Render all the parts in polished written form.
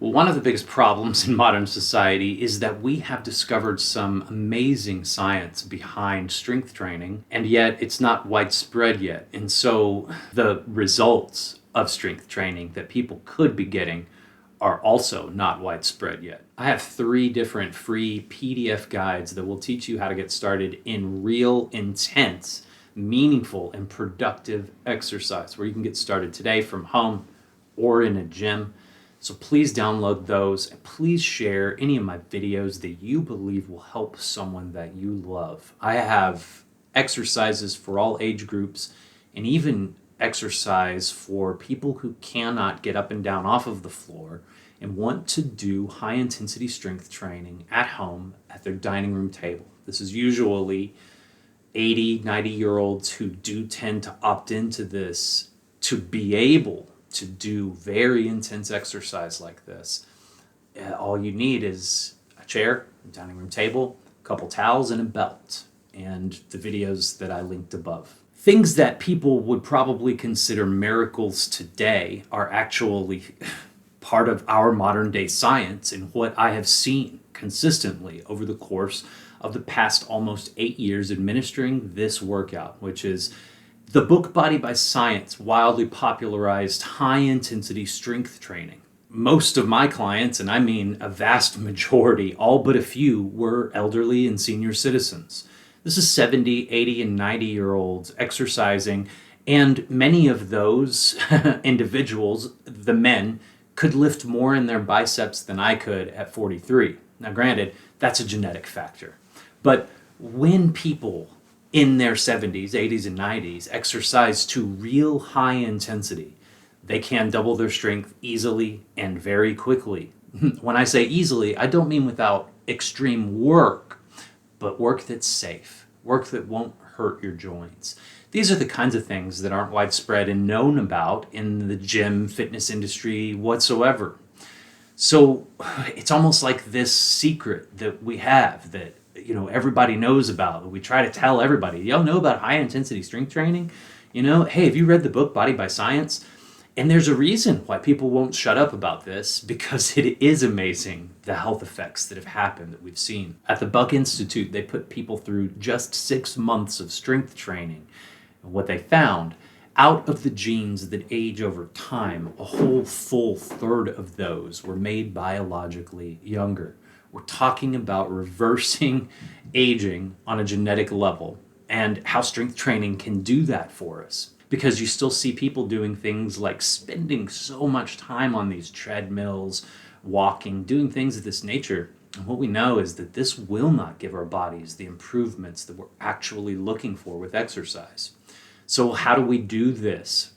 Well, one of the biggest problems in modern society is that we have discovered some amazing science behind strength training, and yet it's not widespread yet. And so the results of strength training that people could be getting are also not widespread yet. I have 3 different free PDF guides that will teach you how to get started in real, intense, meaningful, and productive exercise where you can get started today from home or in a gym. So please download those and please share any of my videos that you believe will help someone that you love. I have exercises for all age groups and even exercise for people who cannot get up and down off of the floor and want to do high intensity strength training at home at their dining room table. This is usually 80, 90-year-olds who do tend to opt into this to be able to do very intense exercise like this. All you need is a chair, a dining room table, a couple towels, and a belt, and the videos that I linked above. Things that people would probably consider miracles today are actually part of our modern day science and what I have seen consistently over the course of the past almost 8 years administering this workout, which is the book Body by Science wildly popularized high-intensity strength training. Most of my clients, and I mean a vast majority, all but a few, were elderly and senior citizens. This is 70, 80, and 90-year-olds exercising, and many of those individuals, the men, could lift more in their biceps than I could at 43. Now granted, that's a genetic factor. But when people in their 70s, 80s, and 90s exercise to real high intensity, they can double their strength easily and very quickly. When I say easily, I don't mean without extreme work, but work that's safe, work that won't hurt your joints. These are the kinds of things that aren't widespread and known about in the gym fitness industry whatsoever. So it's almost like this secret that we have that everybody knows about, that we try to tell everybody. Y'all know about high intensity strength training? Hey, have you read the book Body by Science? And there's a reason why people won't shut up about this, because it is amazing the health effects that have happened that we've seen. At the Buck Institute, they put people through just 6 months of strength training. And what they found, out of the genes that age over time, a whole full third of those were made biologically younger. We're talking about reversing aging on a genetic level and how strength training can do that for us. Because you still see people doing things like spending so much time on these treadmills, walking, doing things of this nature. And what we know is that this will not give our bodies the improvements that we're actually looking for with exercise. So how do we do this?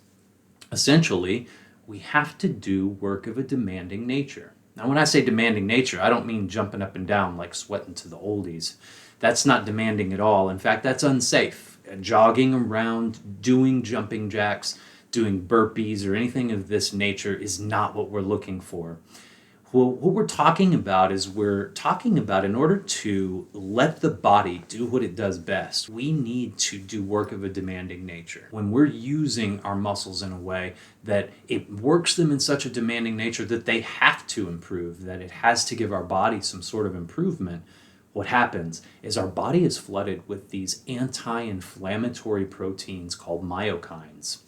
Essentially, we have to do work of a demanding nature. Now, when I say demanding nature, I don't mean jumping up and down like sweating to the oldies. That's not demanding at all. In fact, that's unsafe. Jogging around, doing jumping jacks, doing burpees, or anything of this nature is not what we're looking for. What we're talking about is in order to let the body do what it does best, we need to do work of a demanding nature. When we're using our muscles in a way that it works them in such a demanding nature that they have to improve, that it has to give our body some sort of improvement, what happens is our body is flooded with these anti-inflammatory proteins called myokines.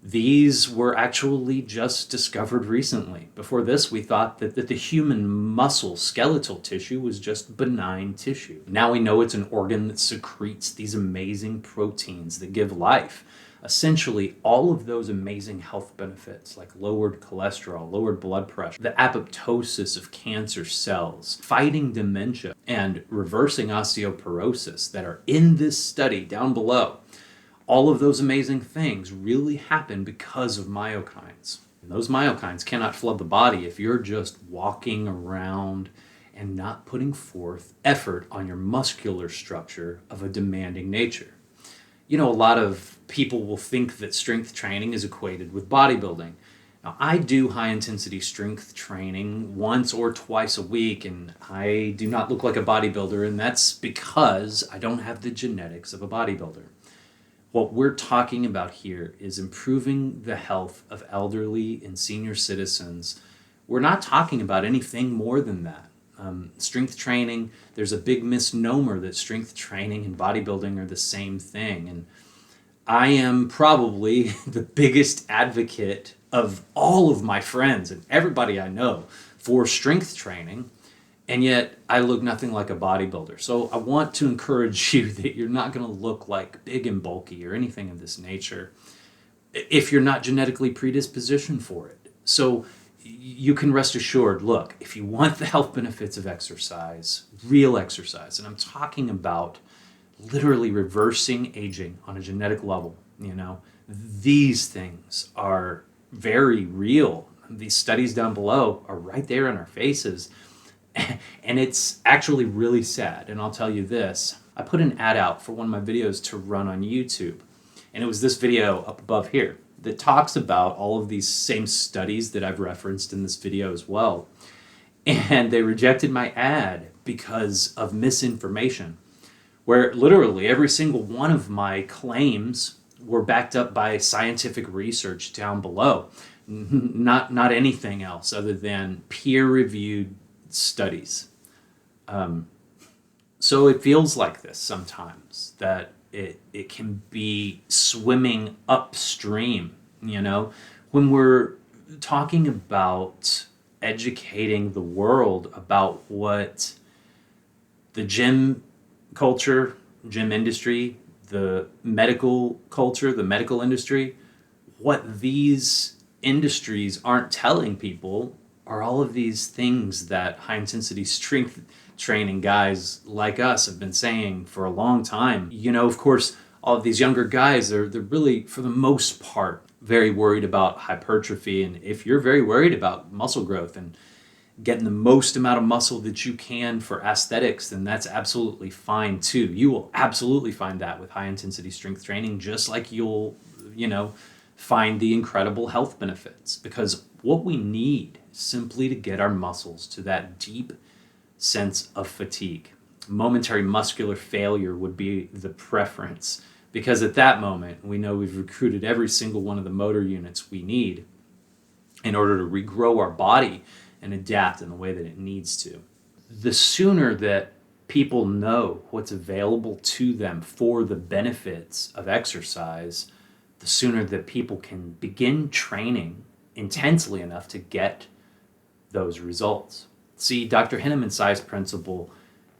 These were actually just discovered recently. Before this, we thought that the human muscle skeletal tissue was just benign tissue. Now we know it's an organ that secretes these amazing proteins that give life. Essentially, all of those amazing health benefits like lowered cholesterol, lowered blood pressure, the apoptosis of cancer cells, fighting dementia, and reversing osteoporosis that are in this study down below. All of those amazing things really happen because of myokines. And those myokines cannot flood the body if you're just walking around and not putting forth effort on your muscular structure of a demanding nature. A lot of people will think that strength training is equated with bodybuilding. Now, I do high-intensity strength training once or twice a week, and I do not look like a bodybuilder, and that's because I don't have the genetics of a bodybuilder. What we're talking about here is improving the health of elderly and senior citizens we're not talking about anything more than that. Strength training, there's a big misnomer that strength training and bodybuilding are the same thing. And I am probably the biggest advocate of all of my friends and everybody I know for strength training, and yet I look nothing like a bodybuilder. So I want to encourage you that you're not going to look like big and bulky or anything of this nature if you're not genetically predispositioned for it. So you can rest assured, look, if you want the health benefits of exercise, real exercise, and I'm talking about literally reversing aging on a genetic level, these things are very real. These studies down below are right there in our faces. And it's actually really sad. And I'll tell you this, I put an ad out for one of my videos to run on YouTube. And it was this video up above here that talks about all of these same studies that I've referenced in this video as well. And they rejected my ad because of misinformation, where literally every single one of my claims were backed up by scientific research down below. Not anything else other than peer-reviewed studies. So it feels like this sometimes, that it can be swimming upstream, when we're talking about educating the world about what the gym culture, gym industry, the medical culture, the medical industry, what these industries aren't telling people are all of these things that high intensity strength training guys like us have been saying for a long time. Of course, all of these younger guys, they're really, for the most part, very worried about hypertrophy. And if you're very worried about muscle growth and getting the most amount of muscle that you can for aesthetics, then that's absolutely fine too. You will absolutely find that with high intensity strength training, just like you'll, find the incredible health benefits. Because what we need simply to get our muscles to that deep sense of fatigue. Momentary muscular failure would be the preference, because at that moment we know we've recruited every single one of the motor units we need in order to regrow our body and adapt in the way that it needs to. The sooner that people know what's available to them for the benefits of exercise, the sooner that people can begin training intensely enough to get those results. See, Dr. Henneman's size principle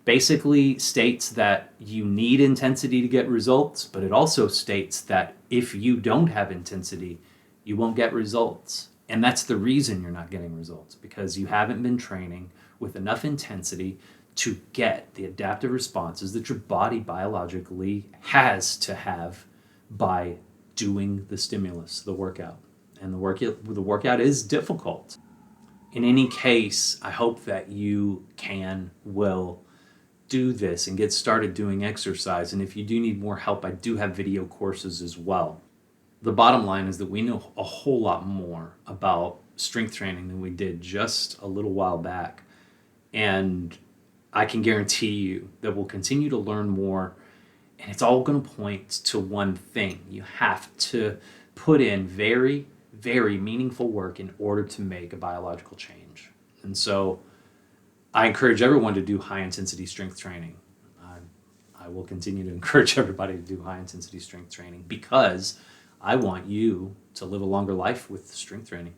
basically states that you need intensity to get results, but it also states that if you don't have intensity, you won't get results. And that's the reason you're not getting results, because you haven't been training with enough intensity to get the adaptive responses that your body biologically has to have by doing the stimulus, the workout. And the workout is difficult. In any case, I hope that you will do this and get started doing exercise. And if you do need more help, I do have video courses as well. The bottom line is that we know a whole lot more about strength training than we did just a little while back. And I can guarantee you that we'll continue to learn more. And it's all going to point to one thing. You have to put in very, very meaningful work in order to make a biological change. And so I encourage everyone to do high intensity strength training. I will continue to encourage everybody to do high intensity strength training because I want you to live a longer life with strength training.